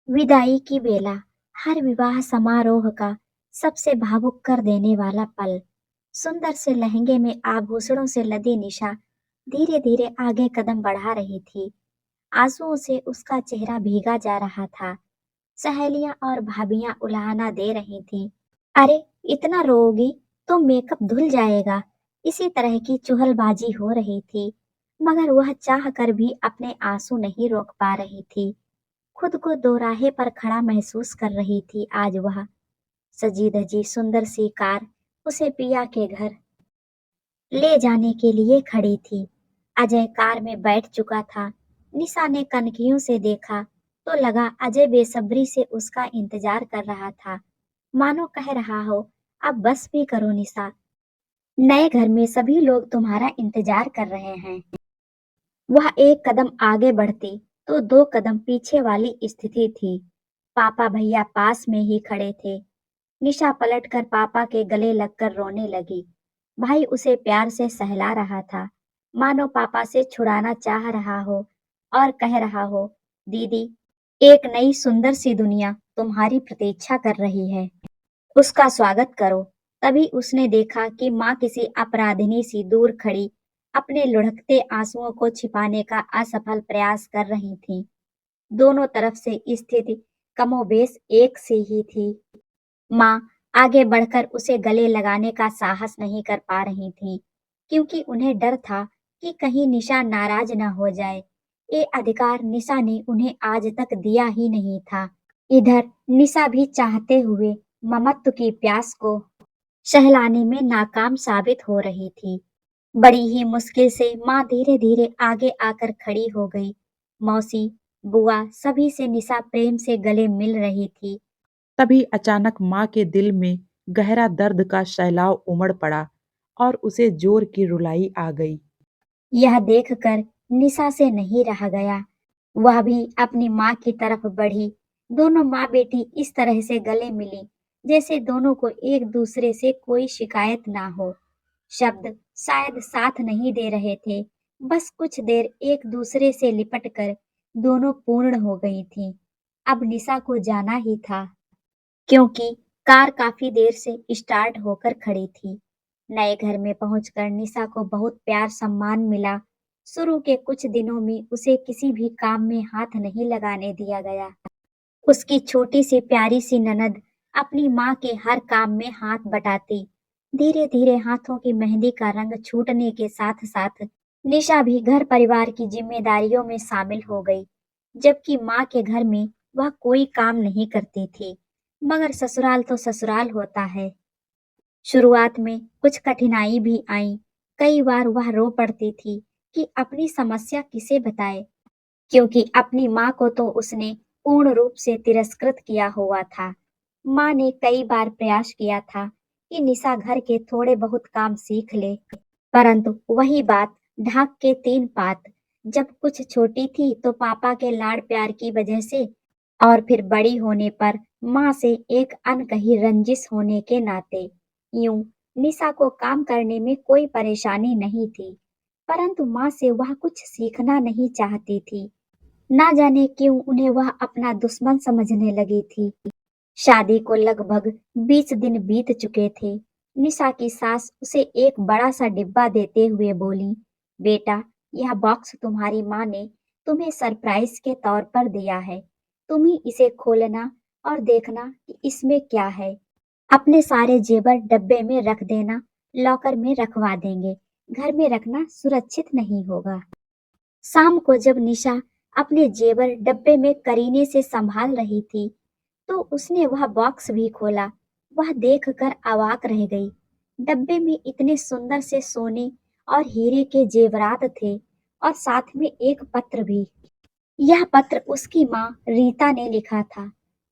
विदाई की बेला हर विवाह समारोह का सबसे भावुक कर देने वाला पल। सुंदर से लहंगे में आभूषणों से लदी निशा धीरे धीरे आगे कदम बढ़ा रही थी। आंसुओं से उसका चेहरा भीगा जा रहा था। सहेलियां और भाभियां उलाहना दे रही थीं। अरे, इतना रोओगी तो मेकअप धुल जाएगा। इसी तरह की चुहलबाजी हो रही थी, मगर वह चाह कर भी अपने आंसू नहीं रोक पा रही थी। खुद को दोराहे पर खड़ा महसूस कर रही थी आज वह। सजी धजी सुंदर सी कार उसे पिया के घर ले जाने के लिए खड़ी थी। अजय कार में बैठ चुका था। निशा ने कनखियों से देखा तो लगा अजय बेसब्री से उसका इंतजार कर रहा था, मानो कह रहा हो, अब बस भी करो निशा, नए घर में सभी लोग तुम्हारा इंतजार कर रहे हैं। वह एक कदम आगे बढ़ती तो दो कदम पीछे वाली स्थिति थी। पापा भैया पास में ही खड़े थे। निशा पलटकर पापा के गले लगकर रोने लगी। भाई उसे प्यार से सहला रहा था, मानो पापा से छुड़ाना चाह रहा हो और कह रहा हो, दीदी, एक नई सुंदर सी दुनिया तुम्हारी प्रतीक्षा कर रही है, उसका स्वागत करो। तभी उसने देखा कि माँ किसी अपराधिनी सी दूर खड़ी अपने लुढ़कते आंसुओं को छिपाने का असफल प्रयास कर रही थी। दोनों तरफ से स्थिति कमोबेश एक सी ही थी। माँ आगे बढ़कर उसे गले लगाने का साहस नहीं कर पा रही थीं, क्योंकि उन्हें डर था कि कहीं निशा नाराज न हो जाए। ये अधिकार निशा ने उन्हें आज तक दिया ही नहीं था। इधर निशा भी चाहते हुए ममत्व की प्यास को सहलाने में नाकाम साबित हो रही थी। बड़ी ही मुश्किल से माँ धीरे धीरे आगे आकर खड़ी हो गई। मौसी, बुआ सभी से निशा प्रेम से गले मिल रही थी। तभी अचानक माँ के दिल में गहरा दर्द का सैलाब उमड़ पड़ा और उसे जोर की रुलाई आ गई। यह देखकर निशा से नहीं रहा गया। वह भी अपनी माँ की तरफ बढ़ी। दोनों माँ बेटी इस तरह से गले मिली जैसे दोनों को एक दूसरे से कोई शिकायत ना हो। शब्द शायद साथ नहीं दे रहे थे। बस कुछ देर एक दूसरे से लिपट कर दोनों पूर्ण हो गई थीं। अब निशा को जाना ही था, क्योंकि कार काफी देर से स्टार्ट होकर खड़ी थी। नए घर में पहुंचकर निशा को बहुत प्यार सम्मान मिला। शुरू के कुछ दिनों में उसे किसी भी काम में हाथ नहीं लगाने दिया गया। उसकी छोटी सी प्यारी सी ननद अपनी माँ के हर काम में हाथ बटाती। धीरे धीरे हाथों की मेहंदी का रंग छूटने के साथ साथ निशा भी घर परिवार की जिम्मेदारियों में शामिल हो गई, जबकि माँ के घर में वह कोई काम नहीं करती थी। मगर ससुराल तो ससुराल होता है। शुरुआत में कुछ कठिनाई भी आई। कई बार वह रो पड़ती थी कि अपनी समस्या किसे बताए, क्योंकि अपनी माँ को तो उसने पूर्ण रूप से तिरस्कृत किया हुआ था। माँ ने कई बार प्रयास किया था कि निशा घर के थोड़े बहुत काम सीख ले, परंतु वही बात, ढाक के तीन पात। जब कुछ छोटी थी तो पापा के लाड़ प्यार की वजह से, और फिर बड़ी होने पर माँ से एक अनकही रंजिश होने के नाते। यूं निशा को काम करने में कोई परेशानी नहीं थी, परंतु माँ से वह कुछ सीखना नहीं चाहती थी। ना जाने क्यों उन्हें वह अपना दुश्मन समझने लगी थी। शादी को लगभग 20 दिन बीत चुके थे। निशा की सास उसे एक बड़ा सा डिब्बा देते हुए बोली, बेटा, यह बॉक्स तुम्हारी माँ ने तुम्हें सरप्राइज के तौर पर दिया है। तुम ही इसे खोलना और देखना कि इसमें क्या है। अपने सारे जेवर डब्बे में रख देना, लॉकर में रखवा देंगे। घर में रखना सुरक्षित नहीं होगा। शाम को जब निशा अपने जेवर डब्बे में करीने से संभाल रही थी, तो उसने वह बॉक्स भी खोला। वह देखकर अवाक रह गई। डब्बे में इतने सुंदर से सोने और हीरे के जेवरात थे, और साथ में एक पत्र भी। यह पत्र उसकी माँ रीता ने लिखा था।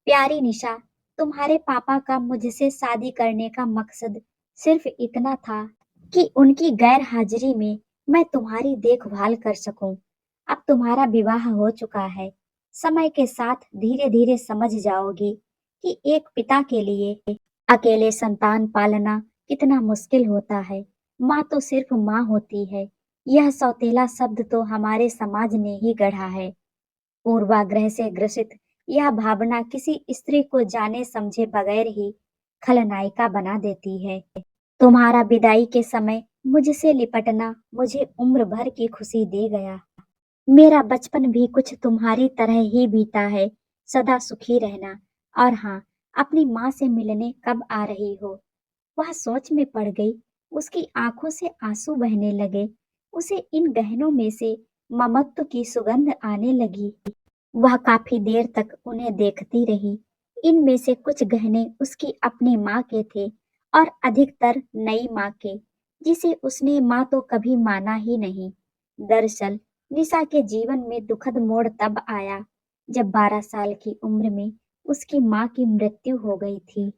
प्यारी निशा, तुम्हारे पापा का मुझसे शादी करने का मकसद सिर्फ इतना था कि उनकी गैर हाजिरी में मैं तुम्हारी देखभाल कर सकूं। अब तुम्हारा विवाह हो चुका है। समय के साथ धीरे धीरे समझ जाओगी कि एक पिता के लिए अकेले संतान पालना कितना मुश्किल होता है। माँ तो सिर्फ माँ होती है। यह सौतेला शब्द तो हमारे समाज ने ही गढ़ा है। पूर्वाग्रह से ग्रसित यह भावना किसी स्त्री को जाने समझे बगैर ही खलनायिका बना देती है। तुम्हारा विदाई के समय मुझसे लिपटना मुझे उम्र भर की खुशी दे गया। मेरा बचपन भी कुछ तुम्हारी तरह ही बीता है। सदा सुखी रहना। और हाँ, अपनी माँ से मिलने कब आ रही हो? वह सोच में पड़ गई। उसकी आंखों से आंसू बहने लगे। उसे इन गहनों में से ममत्व की सुगंध आने लगी। वह काफी देर तक उन्हें देखती रही। इनमें से कुछ गहने उसकी अपनी माँ के थे और अधिकतर नई माँ के, जिसे उसने माँ तो कभी माना ही नहीं। दरअसल निशा के जीवन में दुखद मोड़ तब आया जब 12 साल की उम्र में उसकी माँ की मृत्यु हो गई थी।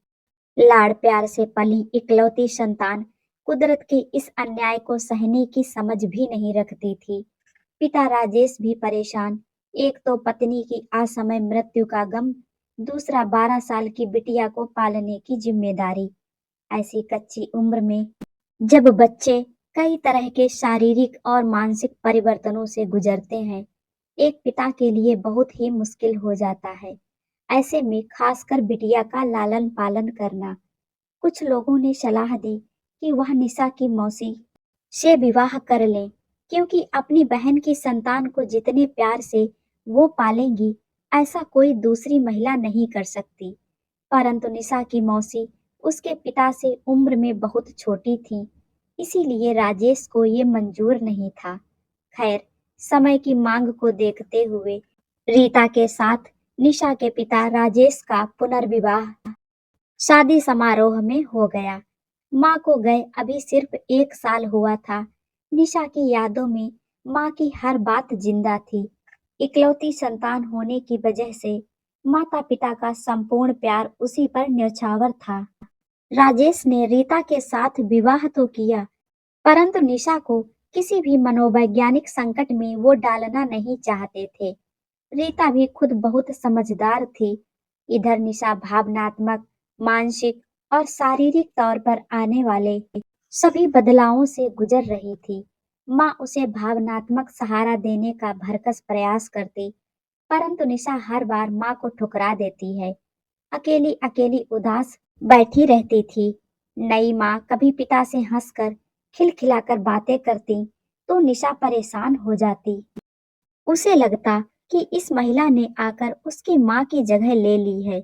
लाड़ प्यार से पली इकलौती संतान कुदरत के इस अन्याय को सहने की समझ भी नहीं रखती थी। पिता राजेश भी परेशान। एक तो पत्नी की असमय मृत्यु का गम, दूसरा 12 साल की बिटिया को पालने की जिम्मेदारी। ऐसी कच्ची उम्र में जब बच्चे कई तरह के शारीरिक और मानसिक परिवर्तनों से गुजरते हैं, एक पिता के लिए बहुत ही मुश्किल हो जाता है। ऐसे में खासकर बिटिया का लालन पालन करना। कुछ लोगों ने सलाह दी कि वह निशा की मौसी से विवाह कर लें, क्योंकि अपनी बहन की संतान को जितने प्यार से वो पालेंगी, ऐसा कोई दूसरी महिला नहीं कर सकती। परंतु निशा की मौसी उसके पिता से उम्र में बहुत छोटी थी, इसीलिए राजेश को ये मंजूर नहीं था। खैर, समय की मांग को देखते हुए रीता के साथ निशा के पिता राजेश का पुनर्विवाह शादी समारोह में हो गया। माँ को गए अभी सिर्फ 1 साल हुआ था। निशा की यादों में माँ की हर बात जिंदा थी। इकलौती संतान होने की वजह से माता पिता का संपूर्ण प्यार उसी पर न्यौछावर था। राजेश ने रीता के साथ विवाह तो किया, परंतु निशा को किसी भी मनोवैज्ञानिक संकट में वो डालना नहीं चाहते थे। रीता भी खुद बहुत समझदार थी। इधर निशा भावनात्मक, मानसिक और शारीरिक तौर पर आने वाले सभी बदलावों से गुजर रही थी। माँ उसे भावनात्मक सहारा देने का भरकस प्रयास करती, परंतु निशा हर बार माँ को ठुकरा देती है। अकेली अकेली उदास बैठी रहती थी। नई माँ कभी पिता से हंसकर खिलखिलाकर बातें करती तो निशा परेशान हो जाती। उसे लगता कि इस महिला ने आकर उसकी माँ की जगह ले ली है।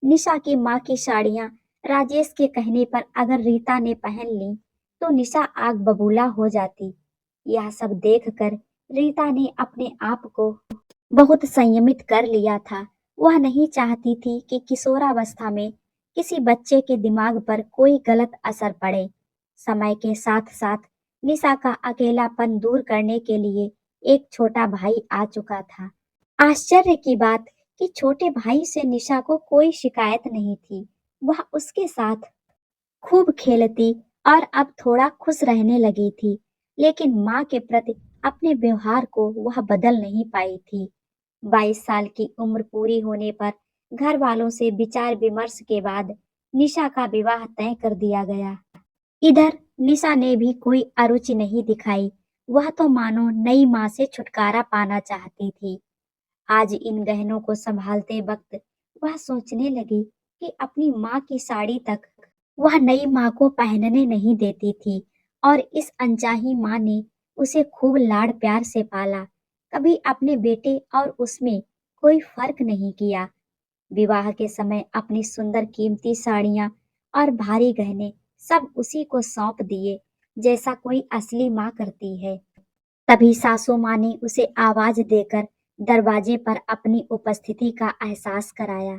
निशा की माँ की साड़ियाँ राजेश के कहने पर अगर रीता ने पहन ली तो निशा आग बबूला हो जाती। यह सब देखकर रीता ने अपने आप को बहुत संयमित कर लिया था। वह नहीं चाहती थी कि किशोरावस्था में किसी बच्चे के दिमाग पर कोई गलत असर पड़े। समय के साथ साथ निशा का अकेलापन दूर करने के लिए एक छोटा भाई आ चुका था। आश्चर्य की बात कि छोटे भाई से निशा को कोई शिकायत नहीं थी। वह उसके साथ खूब खेलती और अब थोड़ा खुश रहने लगी थी, लेकिन माँ के प्रति अपने व्यवहार को वह बदल नहीं पाई थी। 22 साल की उम्र पूरी होने पर घर वालों से विचार विमर्श के बाद निशा का विवाह तय कर दिया गया। इधर निशा ने भी कोई अरुचि नहीं दिखाई। वह तो मानो नई माँ से छुटकारा पाना चाहती थी। आज इन गहनों को संभालते वक्त वह सोचने लगी कि अपनी माँ की साड़ी तक वह नई माँ को पहनने नहीं देती थी, और इस अनचाही माँ ने उसे खूब लाड़ प्यार से पाला, कभी अपने बेटे और उसमें कोई फर्क नहीं किया। विवाह के समय अपनी सुंदर कीमती साड़ियाँ और भारी गहने सब उसी को सौंप दिए, जैसा कोई असली माँ करती है। तभी सासू माँ ने उसे आवाज देकर दरवाजे पर अपनी उपस्थिति का एहसास कराया।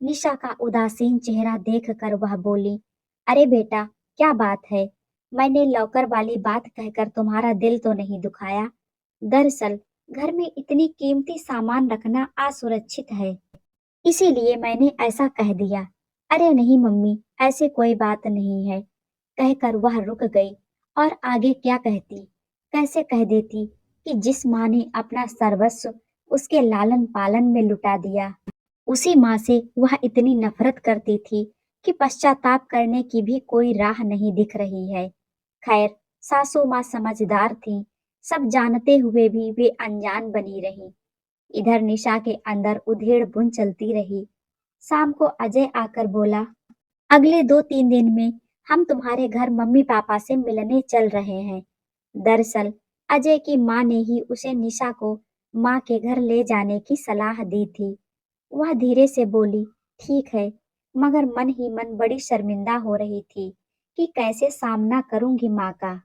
निशा का उदासीन चेहरा देखकर वह बोली, अरे बेटा, क्या बात है? मैंने लौकर वाली बात कहकर तुम्हारा दिल तो नहीं दुखाया? दरअसल घर में इतनी कीमती सामान रखना असुरक्षित है, इसीलिए मैंने ऐसा कह दिया। अरे नहीं मम्मी, ऐसे कोई बात नहीं है, कहकर वह रुक गई। और आगे क्या कहती, कैसे कह देती कि जिस माँ ने अपना सर्वस्व उसके लालन पालन में लुटा दिया, उसी माँ से वह इतनी नफरत करती थी कि पश्चाताप करने की भी कोई राह नहीं दिख रही है। खैर, सासू माँ समझदार थी। सब जानते हुए भी वे अनजान बनी रही। इधर निशा के अंदर उधेड़ बुन चलती रही। शाम को अजय आकर बोला, अगले 2-3 दिन में हम तुम्हारे घर मम्मी पापा से मिलने चल रहे हैं। दरअसल अजय की माँ ने ही उसे निशा को माँ के घर ले जाने की सलाह दी थी। वह धीरे से बोली, ठीक है, मगर मन ही मन बड़ी शर्मिंदा हो रही थी कि कैसे सामना करूंगी माँ का।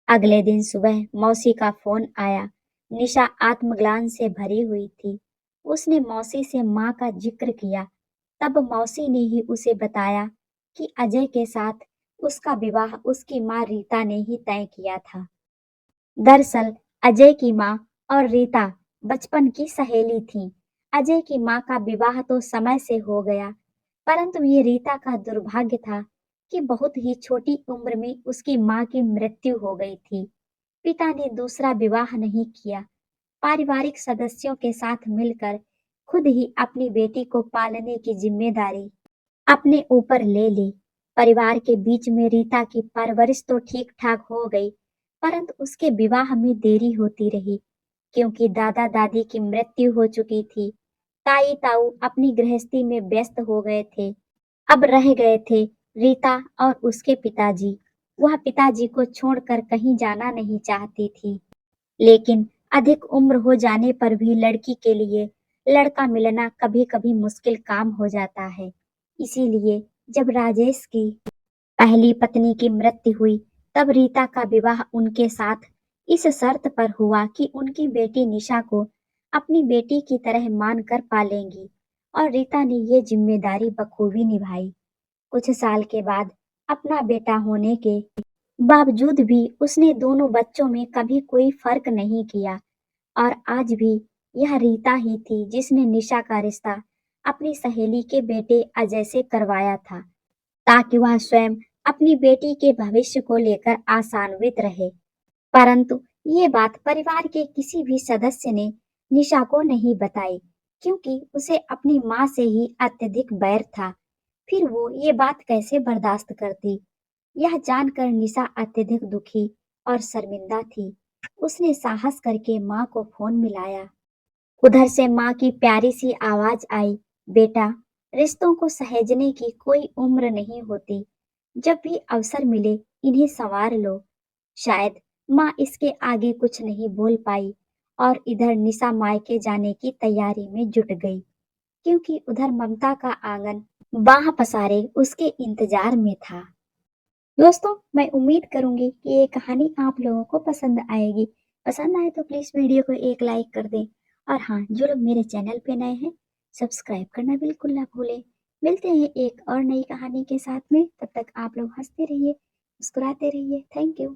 अगले दिन सुबह मौसी का फोन आया। निशा आत्मग्लानि से भरी हुई थी। उसने मौसी से माँ का जिक्र किया। तब मौसी ने ही उसे बताया कि अजय के साथ उसका विवाह उसकी माँ रीता ने ही तय किया था। दरअसल अजय की माँ और रीता बचपन की सहेली थीं। अजय की माँ का विवाह तो समय से हो गया, परंतु ये रीता का दुर्भाग्य था कि बहुत ही छोटी उम्र में उसकी माँ की मृत्यु हो गई थी। पिता ने दूसरा विवाह नहीं किया। पारिवारिक सदस्यों के साथ मिलकर खुद ही अपनी बेटी को पालने की जिम्मेदारी अपने ऊपर ले ली। परिवार के बीच में रीता की परवरिश तो ठीक ठाक हो गई, परंतु उसके विवाह में देरी होती रही क्योंकि दादा दादी की मृत्यु हो चुकी थी। ताई ताऊ अपनी गृहस्थी में व्यस्त हो गए थे। अब रह गए थे रीता और उसके पिताजी। वह पिताजी को छोड़कर कहीं जाना नहीं चाहती थी, लेकिन अधिक उम्र हो जाने पर भी लड़की के लिए लड़का मिलना कभी-कभी मुश्किल काम हो जाता है। इसीलिए जब राजेश की पहली पत्नी की मृत्यु हुई, तब रीता का विवाह उनके साथ इस शर्त पर हुआ कि उनकी बेटी निशा को अपनी बेटी की तरह मानकर पालेंगी, और रीता ने ये जिम्मेदारी बखूबी निभाई। कुछ साल के बाद अपना बेटा होने के बावजूद भी उसने दोनों बच्चों में कभी कोई फर्क नहीं किया, और आज भी यह रीता ही थी जिसने निशा का रिश्ता अपनी सहेली के बेटे अजय से करवाया था, ताकि वह स्वयं अपनी बेटी के भविष्य को लेकर आशान्वित रहे। परंतु ये बात परिवार के किसी भी सदस्य ने निशा को नहीं बताई, क्योंकि उसे अपनी माँ से ही अत्यधिक बैर था। फिर वो ये बात कैसे बर्दाश्त करती? यह जानकर निशा अत्यधिक दुखी और शर्मिंदा थी। उसने साहस करके माँ को फोन मिलाया। उधर से माँ की प्यारी सी आवाज आई, बेटा, रिश्तों को सहेजने की कोई उम्र नहीं होती। जब भी अवसर मिले इन्हें संवार लो। शायद माँ इसके आगे कुछ नहीं बोल पाई, और इधर निशा मायके जाने की तैयारी में जुट गई, क्योंकि उधर ममता का आंगन बाह पसारे उसके इंतजार में था। दोस्तों, मैं उम्मीद करूंगी कि ये कहानी आप लोगों को पसंद आएगी। पसंद आए तो प्लीज वीडियो को एक लाइक कर दें, और हाँ, जो लोग मेरे चैनल पे नए हैं, सब्सक्राइब करना बिल्कुल ना भूलें। मिलते हैं एक और नई कहानी के साथ में। तब तक आप लोग हंसते रहिए, मुस्कुराते रहिए। Thank you.